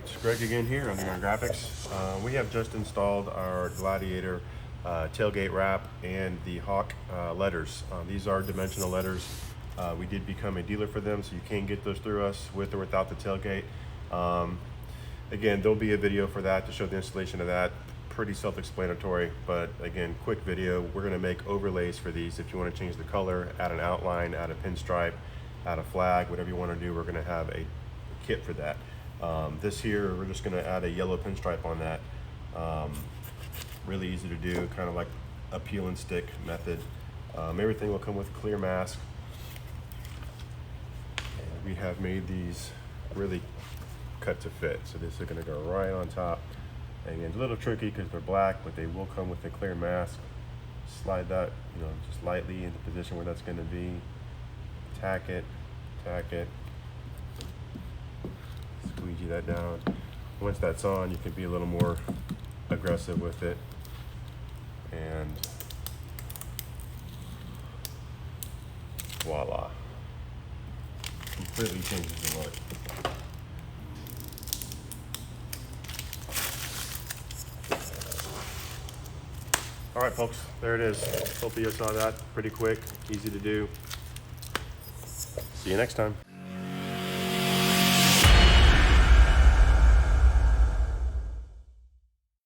It's Greg again here on Neon Graphics. We have just installed our Gladiator tailgate wrap and the Hawk letters. These are dimensional letters. We did become a dealer for them, so you can get those through us with or without the tailgate. Again, there'll be a video for that to show the installation of that. Pretty self-explanatory, but again, quick video. We're going to make overlays for these. If you want to change the color, add an outline, add a pinstripe, add a flag, whatever you want to do, we're going to have a kit for that. This here, we're just going to add a yellow pinstripe on that. Really easy to do, kind of like a peel and stick method. Everything will come with clear mask. And we have made these really cut to fit. So this is going to go right on top. And it's a little tricky because they're black, but they will come with a clear mask. Slide that, just lightly into the position where that's going to be. Tack it, squeegee that down. Once that's on, you can be a little more aggressive with it. And voila. Completely changes the look. All right, folks, there it is. Hopefully you saw that. Pretty quick, easy to do. See you next time.